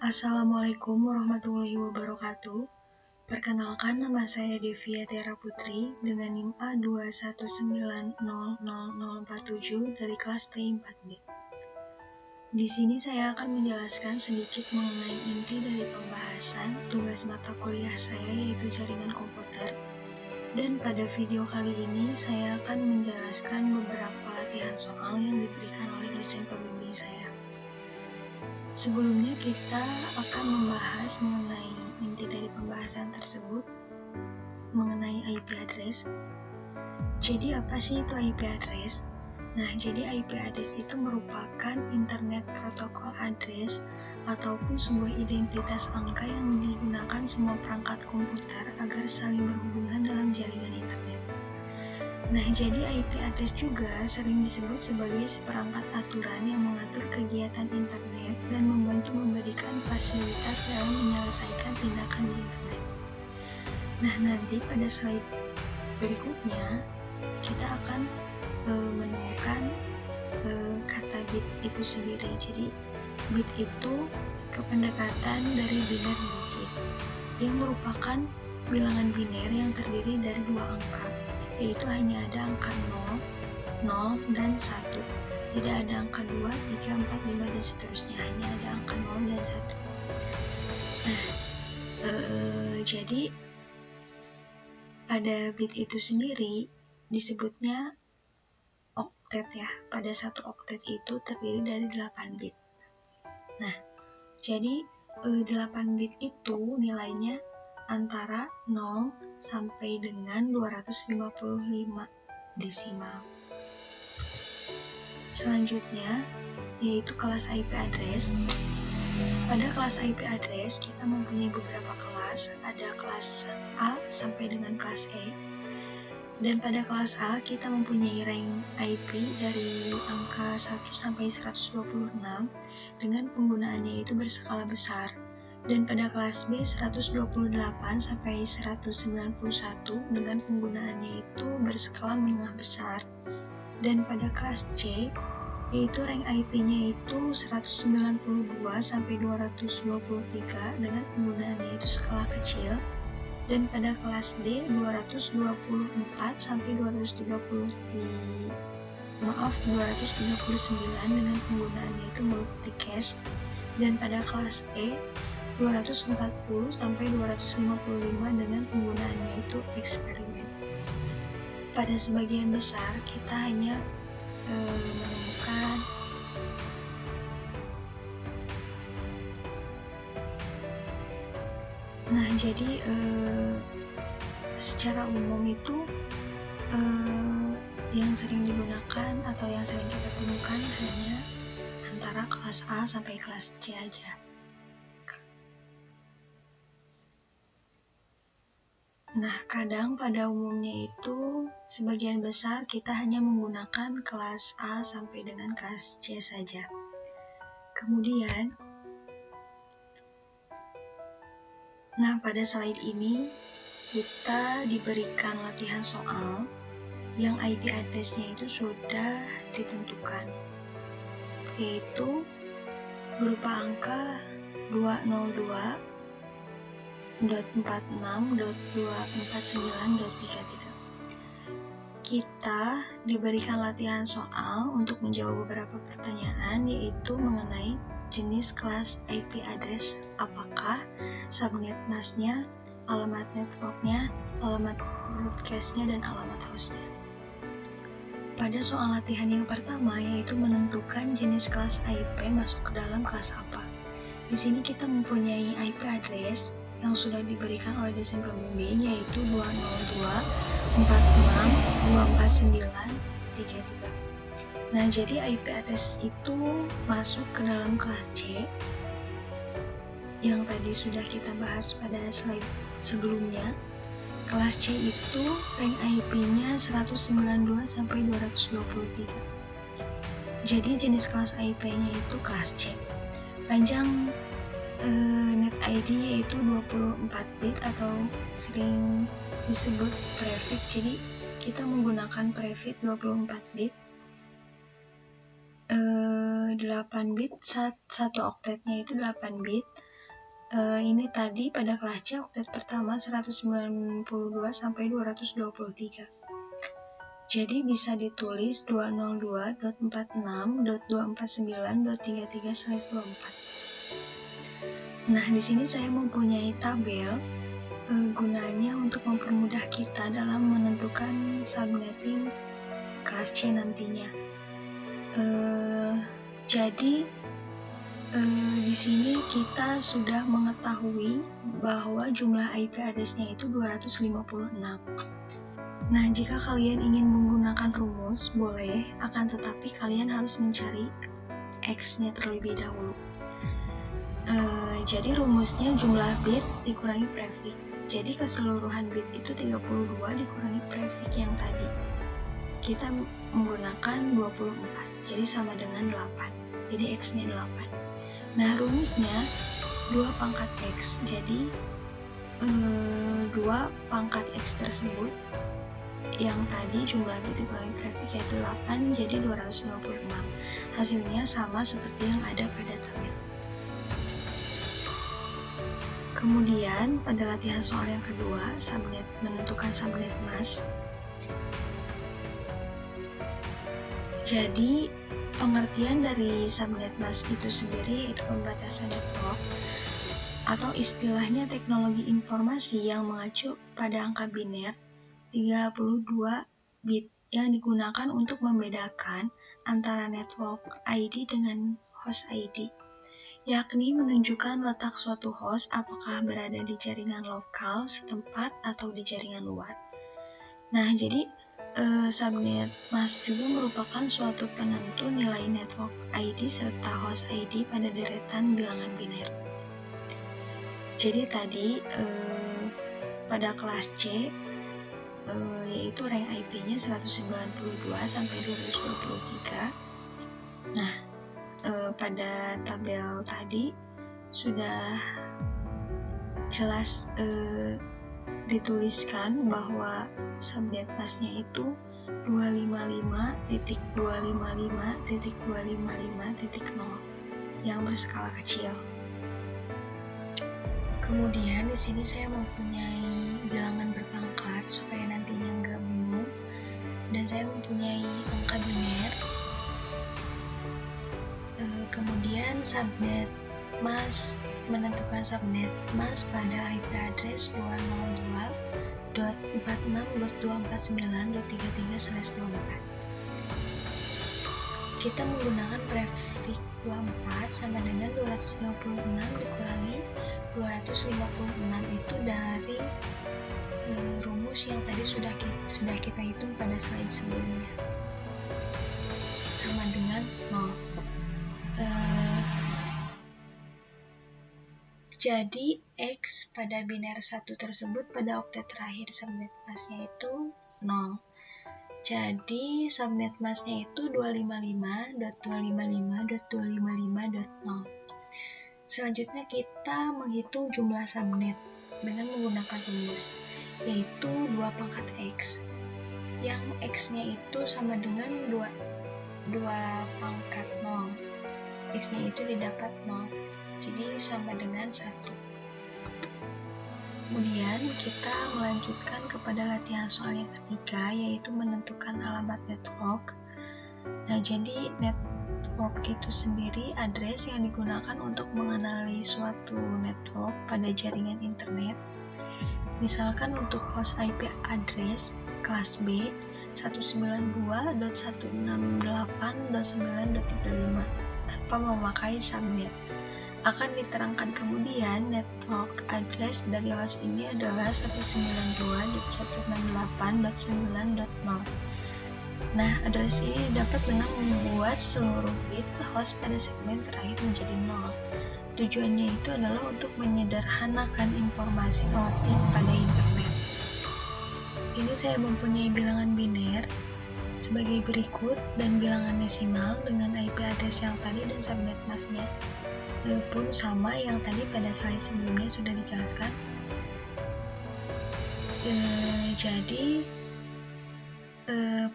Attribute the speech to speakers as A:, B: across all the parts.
A: Assalamualaikum warahmatullahi wabarakatuh. Perkenalkan, nama saya Devia Tiara Putri dengan NIM A219000047 dari kelas T4B. Di sini saya akan menjelaskan sedikit mengenai inti dari pembahasan tugas mata kuliah saya, yaitu jaringan komputer. Dan pada video kali ini saya akan menjelaskan beberapa latihan soal yang diberikan oleh dosen pembimbing saya. Sebelumnya kita akan membahas mengenai inti dari pembahasan tersebut, mengenai IP address. Jadi apa sih itu IP address? Nah, jadi IP address itu merupakan Internet Protocol Address ataupun sebuah identitas angka yang digunakan semua perangkat komputer agar saling berhubungan dalam jaringan internet. Nah, jadi IP address juga sering disebut sebagai seperangkat aturan yang mengatur kegiatan internet dan membantu memberikan fasilitas dalam menyelesaikan tindakan di internet. Nah, nanti pada slide berikutnya kita akan menemukan kata bit itu sendiri. Jadi, bit itu kependekatan dari biner digit yang merupakan bilangan biner yang terdiri dari dua angka, yaitu hanya ada angka 0, 0, dan 1. Tidak ada angka 2, 3, 4, 5, dan seterusnya. Hanya ada angka 0 dan 1. Nah, jadi pada bit itu sendiri disebutnya oktet ya. Pada satu oktet itu terdiri dari 8 bit. Nah, jadi 8 bit itu nilainya antara 0 sampai dengan 255 desimal. Selanjutnya yaitu kelas IP address. Pada kelas IP address kita mempunyai beberapa kelas, ada kelas A sampai dengan kelas E. Dan pada kelas A kita mempunyai rank IP dari angka 1 sampai 126 dengan penggunaannya itu berskala besar. Dan pada kelas B 128 sampai 191 dengan penggunaannya itu berskala menengah besar. Dan pada kelas C yaitu rank IP-nya itu 192 sampai 223 dengan penggunaannya itu skala kecil. Dan pada kelas D 224 sampai 239 dengan penggunaannya itu multicast. Dan pada kelas E 240 sampai 255 dengan penggunaannya itu eksperimen. Pada sebagian besar kita hanya menemukan jadi secara umum itu yang sering digunakan atau yang sering kita temukan hanya antara kelas A sampai kelas C aja. Nah, kadang pada umumnya itu sebagian besar kita hanya menggunakan kelas A sampai dengan kelas C saja. Kemudian, pada slide ini kita diberikan latihan soal yang IP address-nya itu sudah ditentukan, yaitu berupa angka 202.46.249.33. Kita diberikan latihan soal untuk menjawab beberapa pertanyaan, yaitu mengenai jenis kelas IP address, apakah subnet masknya, alamat networknya, alamat broadcastnya, dan alamat hostnya. Pada soal latihan yang pertama yaitu menentukan jenis kelas IP masuk ke dalam kelas apa. Di sini kita mempunyai IP address yang sudah diberikan oleh dosen pembimbing, yaitu 202.249.33. Nah, jadi IP address itu masuk ke dalam kelas C yang tadi sudah kita bahas pada slide sebelumnya. Kelas C itu rank IP-nya 192 sampai 223. Jadi jenis kelas IP-nya itu kelas C. Panjang net ID yaitu 24 bit atau sering disebut prefix. Jadi kita menggunakan prefix 24 bit. 8 bit, satu oktetnya itu 8 bit. Ini tadi pada kelas C oktet pertama 192 sampai 223. Jadi bisa ditulis 202.46.249.33/24. Nah, di sini saya mempunyai tabel gunanya untuk mempermudah kita dalam menentukan subnetting kelas C nantinya. Jadi di sini kita sudah mengetahui bahwa jumlah IP address-nya itu 256. Nah, jika kalian ingin menggunakan rumus, boleh, akan tetapi kalian harus mencari X-nya terlebih dahulu. Jadi rumusnya jumlah bit dikurangi prefix. Jadi keseluruhan bit itu 32 dikurangi prefix yang tadi. Kita menggunakan 24, jadi sama dengan 8. Jadi X-nya 8. Nah, rumusnya 2 pangkat X. Jadi 2 pangkat X tersebut yang tadi jumlah bit dikurangi prefix yaitu 8, jadi 256. Hasilnya sama seperti yang ada pada tabel. Kemudian pada latihan soal yang kedua, menentukan subnet mask. Jadi pengertian dari subnet mask itu sendiri yaitu pembatasan network atau istilahnya teknologi informasi yang mengacu pada angka biner 32 bit yang digunakan untuk membedakan antara network ID dengan host ID, yakni menunjukkan letak suatu host apakah berada di jaringan lokal setempat atau di jaringan luar. Nah, jadi subnet mask juga merupakan suatu penentu nilai network ID serta host ID pada deretan bilangan biner. Jadi tadi pada kelas C yaitu rank IP-nya 192 sampai 223. Nah, pada tabel tadi sudah jelas dituliskan bahwa subnet mask-nya itu 255.255.255.0 yang berskala kecil. Kemudian di sini saya mempunyai bilangan berpangkat supaya nantinya nggak bingung, dan saya mempunyai angka biner. Kemudian subnet mask, menentukan subnet mask pada IP address 202.46.249.33/24. Kita menggunakan prefix 24 sama dengan 256 dikurangi 256 itu dari rumus yang tadi sudah kita hitung pada slide sebelumnya, sama dengan 0. Jadi X pada biner 1 tersebut pada oktet terakhir subnet mask-nya itu 0. Jadi subnet mask-nya itu 255.255.255.0. Selanjutnya kita menghitung jumlah subnet dengan menggunakan rumus, yaitu 2 pangkat X, yang X-nya itu sama dengan 2 pangkat 0. X-nya itu didapat 0, jadi sama dengan 1. Kemudian kita melanjutkan kepada latihan soal yang ketiga, yaitu menentukan alamat network. Nah, jadi network itu sendiri address yang digunakan untuk mengenali suatu network pada jaringan internet. Misalkan untuk host IP address kelas B 192.168.9.35 tanpa memakai subnet. Akan diterangkan kemudian network address dari host ini adalah 192.168.9.0. Nah, address ini dapat dengan membuat seluruh bit host pada segmen terakhir menjadi 0. Tujuannya itu adalah untuk menyederhanakan informasi routing pada internet. Ini saya mempunyai bilangan biner sebagai berikut dan bilangan desimal dengan IP address yang tadi dan subnet mask-nya pun sama yang tadi pada slide sebelumnya sudah dijelaskan. Jadi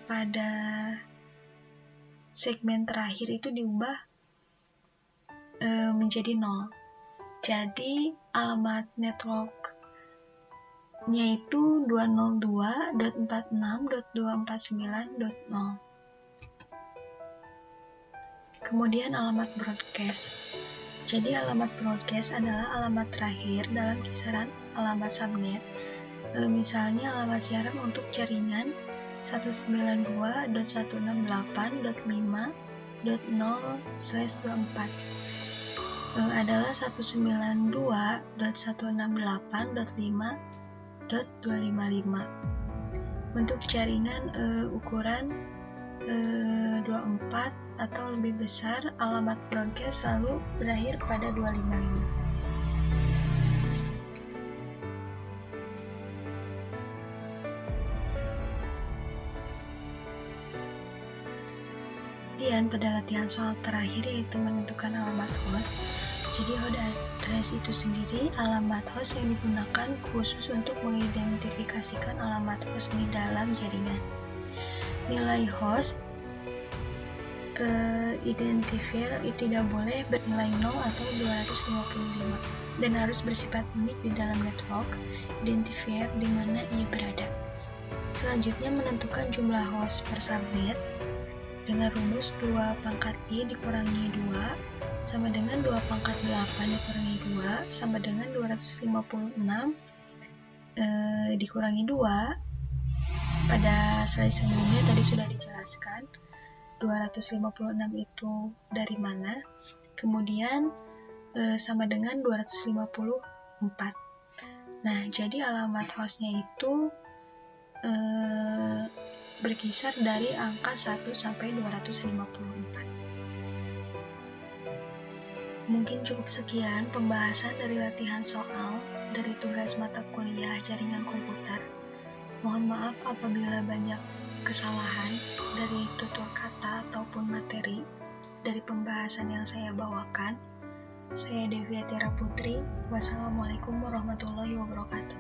A: pada segmen terakhir itu diubah menjadi 0. Jadi alamat networknya itu 202.46.249.0. Kemudian alamat broadcast. Jadi alamat broadcast adalah alamat terakhir dalam kisaran alamat subnet. Misalnya alamat siaran untuk jaringan 192.168.5.0/24 adalah 192.168.5.255. Untuk jaringan ukuran 24 atau lebih besar, alamat broadcast selalu berakhir pada 255. Kemudian pada latihan soal terakhir yaitu menentukan alamat host. Jadi host address itu sendiri alamat host yang digunakan khusus untuk mengidentifikasikan alamat host di dalam jaringan. Nilai host identifier tidak boleh bernilai 0 atau 255 dan harus bersifat unik di dalam network identifier di mana ia berada. Selanjutnya menentukan jumlah host per subnet dengan rumus 2 pangkat I dikurangi 2 sama dengan 2 pangkat 8 dikurangi 2 sama dengan 256 dikurangi 2. Pada slide sebelumnya tadi sudah dijelaskan 256 itu dari mana, kemudian sama dengan 254. Nah, jadi alamat hostnya itu berkisar dari angka 1 sampai 254. Mungkin cukup sekian pembahasan dari latihan soal dari tugas mata kuliah jaringan komputer. Mohon maaf apabila banyak kesalahan dari tutur kata ataupun materi dari pembahasan yang saya bawakan. Saya Devi Atira Putri. Wassalamualaikum warahmatullahi wabarakatuh.